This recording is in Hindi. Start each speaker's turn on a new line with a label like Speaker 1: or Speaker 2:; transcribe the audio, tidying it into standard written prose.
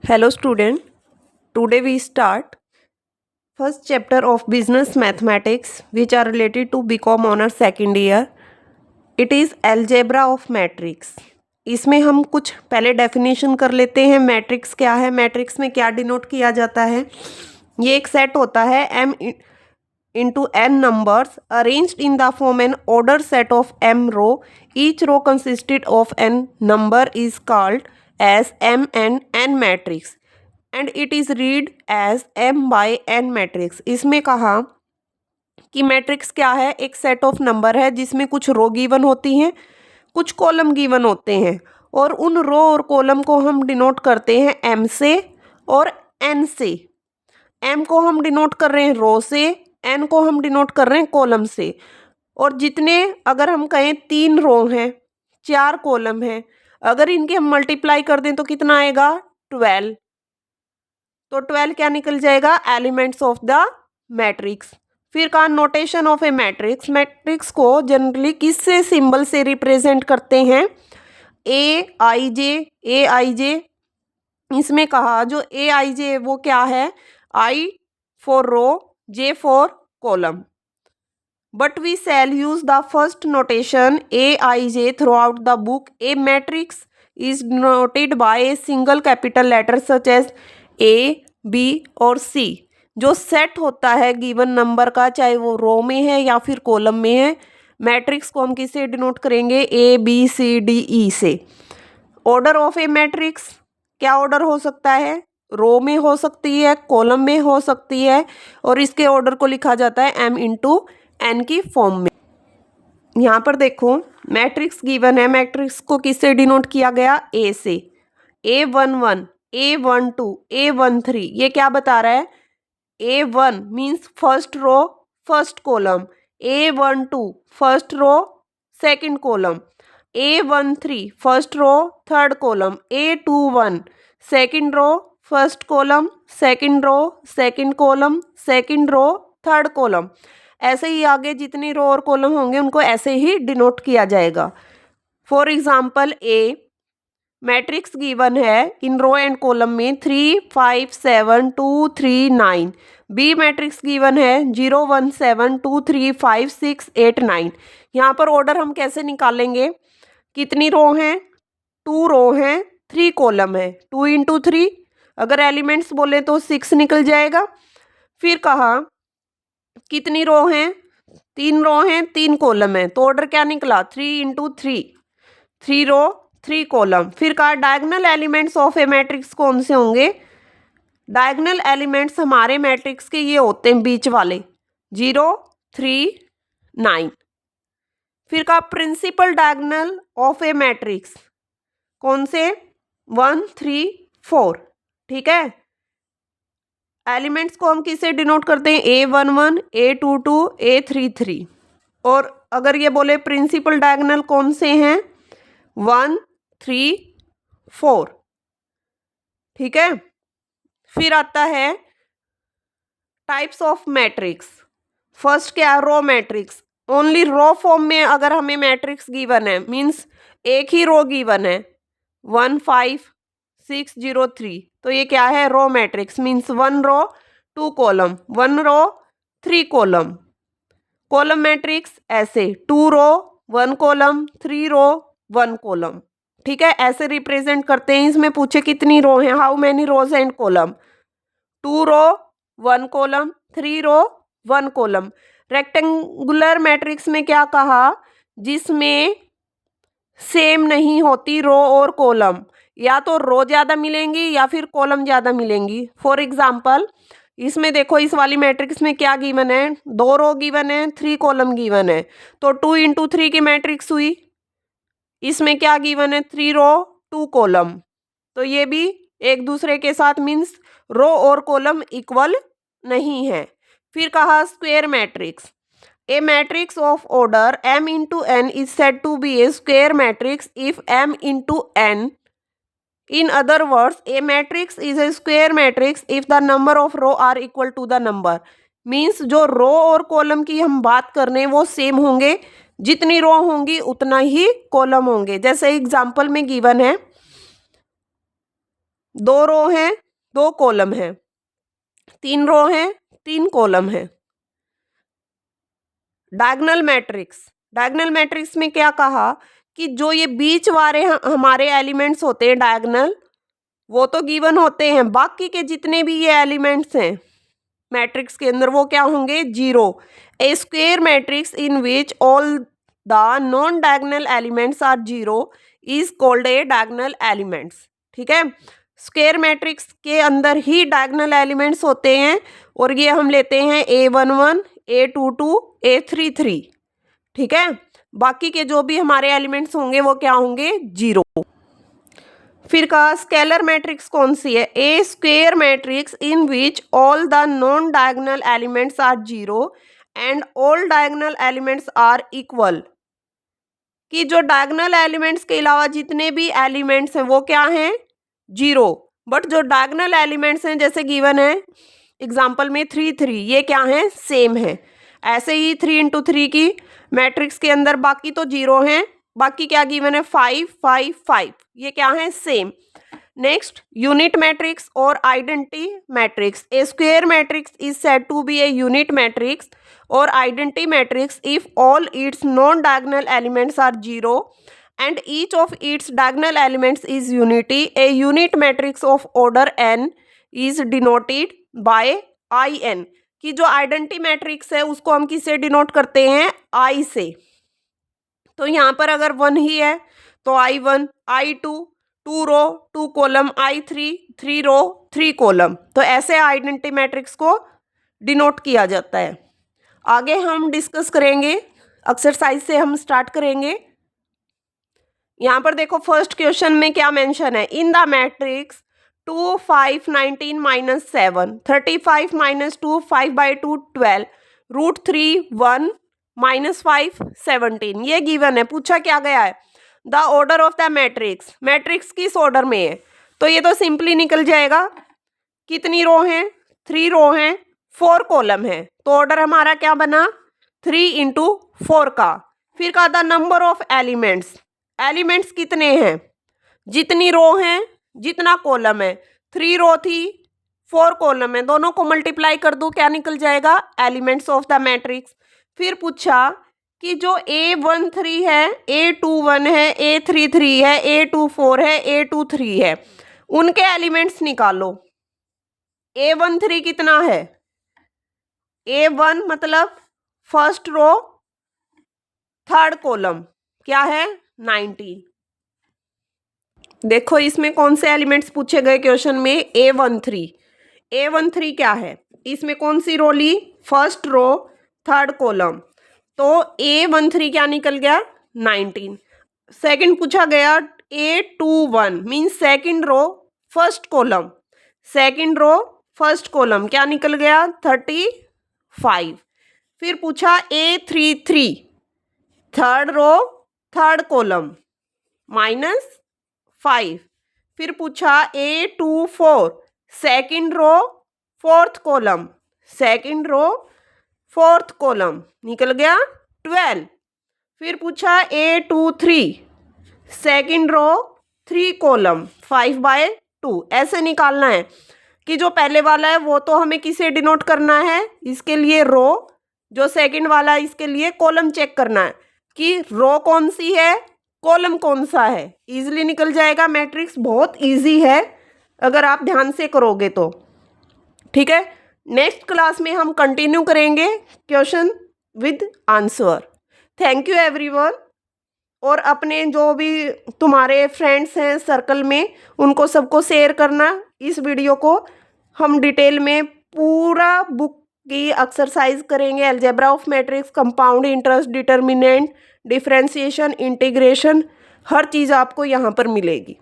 Speaker 1: Hello student, today we start first chapter of business mathematics which are related to BCom honors second year. It is algebra of matrix. इसमें हम कुछ पहले डेफिनेशन कर लेते हैं। मैट्रिक्स क्या है, मैट्रिक्स में क्या डिनोट किया जाता है। ये एक सेट होता है m into n numbers arranged in the form an ordered set of m row. Each row consisted of n number is called as m and n matrix and it is read as m by n matrix. इसमें कहा कि मैट्रिक्स क्या है, एक सेट ऑफ नंबर है जिसमें कुछ रो गिवन होती हैं, कुछ कॉलम गिवन होते हैं और उन रो और कॉलम को हम डिनोट करते हैं एम से और एन से। एम को हम डिनोट कर रहे हैं रो से, एन को हम डिनोट कर रहे हैं कॉलम से। और जितने अगर हम कहें 3 रो हैं, 4 कॉलम हैं, अगर इनके हम मल्टीप्लाई कर दें तो कितना आएगा 12। तो 12 क्या निकल जाएगा, एलिमेंट्स ऑफ द मैट्रिक्स। फिर कहा notation of a matrix. Matrix को जनरली किससे सिंबल से रिप्रेजेंट करते हैं, ए आई जे। इसमें कहा जो ए आई जे वो क्या है, I for row, J for column. But we shall use the first notation A I J throughout the book. A matrix is noted by a single capital letter such as A, B और सी। जो सेट होता है गिवन नंबर का, चाहे वो रो में है या फिर कॉलम में है, मैट्रिक्स को हम किससे डिनोट करेंगे, A B C D E से। ऑर्डर ऑफ ए मैट्रिक्स, क्या ऑर्डर हो सकता है, रो में हो सकती है, कॉलम में हो सकती है और इसके ऑर्डर को लिखा जाता है एम इंटू एन की फॉर्म में। यहाँ पर देखो मैट्रिक्स गिवन है, मैट्रिक्स को किससे डिनोट किया गया, ए से। A11, A12, A13, ये क्या बता रहा है, A1 means first row first column, A12 first row second column, A13 first row third column, A21 second row first column, second row second column, second row third column. ऐसे ही आगे जितनी रो और कॉलम होंगे उनको ऐसे ही डिनोट किया जाएगा। For example A matrix given है इन रो एंड कॉलम में 3, 5, 7, 2, 3, 9। बी मैट्रिक्स गिवन है 0, 1, 7, 2, 3, 5, 6, 8, 9। यहाँ पर ऑर्डर हम कैसे निकालेंगे, कितनी रो हैं, 2 रो हैं, 3 कॉलम है, 2 इंटू 3, अगर एलिमेंट्स बोले तो 6 निकल जाएगा। फिर कहा कितनी रो हैं, 3 रो हैं, 3 कॉलम है, तो ऑर्डर क्या निकला 3 इंटू 3, 3 रो 3 कॉलम। फिर कहा diagonal elements of a matrix कौन से होंगे, डायगोनल एलिमेंट्स हमारे मैट्रिक्स के ये होते हैं बीच वाले 0, 3, 9। फिर कहा principal diagonal of a matrix कौन से, 1, 3, 4। ठीक है, एलिमेंट्स को हम किससे डिनोट करते हैं, A11, A22, A33। और अगर ये बोले प्रिंसिपल डायगोनल कौन से हैं, 1, 3, 4। ठीक है, फिर आता है टाइप्स ऑफ मैट्रिक्स। फर्स्ट क्या है, row matrix. Only row form में अगर हमें मैट्रिक्स गिवन है, मीन्स एक ही रो गिवन है 1, 5, 6, 0, 3, तो ये क्या है, रो मैट्रिक्स मीन्स 1 रो 2 कॉलम, 1 रो 3 कॉलम। कॉलम मैट्रिक्स ऐसे 2 रो 1 कॉलम, 3 रो 1 कॉलम। ठीक है, ऐसे रिप्रेजेंट करते हैं। इसमें पूछे कितनी रो हैं, how many rows and column, 2 row 1 column, 3 row 1 column. Rectangular matrix में क्या कहा, जिसमें सेम नहीं होती रो और कॉलम, या तो रो ज़्यादा मिलेंगी या फिर कॉलम ज़्यादा मिलेंगी। फॉर एग्जाम्पल इसमें देखो इस वाली मैट्रिक्स में क्या गिवन है, 2 रो गिवन है, 3 कॉलम गिवन है, तो 2 इंटू 3 की मैट्रिक्स हुई। इसमें क्या गिवन है, 3 रो 2 कॉलम, तो ये भी एक दूसरे के साथ मीन्स रो और कॉलम इक्वल नहीं है। फिर कहा square matrix. A matrix of order m into n is said to be a square matrix if m into n. In other words, a matrix is a square matrix if the number of row are equal to the number. Means जो रो और कॉलम की हम बात कर रहे हैं वो सेम होंगे, जितनी रो होंगी उतना ही कॉलम होंगे। जैसे एग्जाम्पल में गिवन है 2 रो हैं 2 कॉलम हैं, 3 रो हैं 3 कॉलम हैं। डायगोनल मैट्रिक्स में क्या कहा कि जो ये बीच वाले हमारे एलिमेंट्स होते हैं डायगोनल, वो तो गिवन होते हैं, बाकी के जितने भी ये एलिमेंट्स हैं मैट्रिक्स के अंदर वो क्या होंगे, 0। A square matrix in which all the non diagonal elements are 0 is called a diagonal elements. ठीक है, स्क्वायर मैट्रिक्स के अंदर ही डायगोनल एलिमेंट्स होते हैं और ये हम लेते हैं A11, A22, A33। ठीक है, बाकी के जो भी हमारे एलिमेंट्स होंगे वो क्या होंगे, 0। फिर कहा स्केलर मैट्रिक्स कौन सी है, a square matrix in which all the non diagonal elements are 0 and all diagonal elements are equal. कि जो डायगोनल एलिमेंट्स के अलावा जितने भी एलिमेंट्स हैं वो क्या हैं, 0, बट जो डायगोनल एलिमेंट्स हैं जैसे गिवन है एग्जाम्पल में 3 3, ये क्या है, सेम है। ऐसे ही 3 इंटू 3 की मैट्रिक्स के अंदर बाकी तो 0 हैं, बाकी क्या गिवन है, 5 5 5, ये क्या है, सेम। नेक्स्ट यूनिट मैट्रिक्स और identity matrix. A square matrix is said to be a unit matrix और identity matrix if all its non diagonal elements are 0 and each of its diagonal elements is unity. A unit matrix of order n is denoted by in। कि जो आइडेंटिटी मैट्रिक्स है उसको हम किससे डिनोट करते हैं, I से। तो यहाँ पर अगर 1 ही है तो I1, I2 2 रो 2 कॉलम, I3 3 रो 3 कॉलम। तो ऐसे आइडेंटिटी मैट्रिक्स को डिनोट किया जाता है। आगे हम डिस्कस करेंगे, एक्सरसाइज से हम स्टार्ट करेंगे। यहाँ पर देखो फर्स्ट क्वेश्चन में क्या मेंशन है, in the matrix 2 5 19 minus 7 35 minus 2 5/2 12 √3 1 minus 5 17, ये गिवन है। पूछा क्या गया है, the order of the matrix किस ऑर्डर में है, तो ये तो सिंपली निकल जाएगा। कितनी रो हैं, 3 रो हैं 4 कॉलम है, तो ऑर्डर हमारा क्या बना, 3 इंटू 4 का। फिर कहा था नंबर ऑफ एलिमेंट्स कितने हैं, जितनी रो हैं जितना कॉलम है, 3 रो थी 4 कॉलम है, दोनों को मल्टीप्लाई कर दो, क्या निकल जाएगा, एलिमेंट्स ऑफ द मैट्रिक्स। फिर पूछा कि जो A13 है, A21 है, A33 है, A24 है, A23 है, उनके एलिमेंट्स निकालो। A13 कितना है, A1 मतलब फर्स्ट रो 3rd कॉलम, क्या है, 19। देखो इसमें कौन से एलिमेंट्स पूछे गए क्वेश्चन में, A13 क्या है, इसमें कौन सी रो ली, फर्स्ट रो 3rd कॉलम, तो A13 क्या निकल गया, 19। सेकंड पूछा गया A21 means second row first column, क्या निकल गया, 35। फिर पूछा A33 3rd रो 3rd कॉलम -5। फिर पूछा A24 second row 4th column, निकल गया 12। फिर पूछा A23 सेकंड रो 3 कॉलम 5/2, ऐसे निकालना है कि जो पहले वाला है वो तो हमें किसे डिनोट करना है, इसके लिए रो, जो सेकंड वाला है इसके लिए कॉलम चेक करना है कि रो कौन सी है, कॉलम कौन सा है। इजीली निकल जाएगा, मैट्रिक्स बहुत इजी है अगर आप ध्यान से करोगे तो। ठीक है, नेक्स्ट क्लास में हम कंटिन्यू करेंगे question with answer. Thank you everyone. और अपने जो भी तुम्हारे फ्रेंड्स हैं सर्कल में उनको सबको शेयर करना इस वीडियो को। हम डिटेल में पूरा बुक की एक्सरसाइज करेंगे, algebra of matrix, compound interest, determinant, differentiation, integration, हर चीज़ आपको यहाँ पर मिलेगी।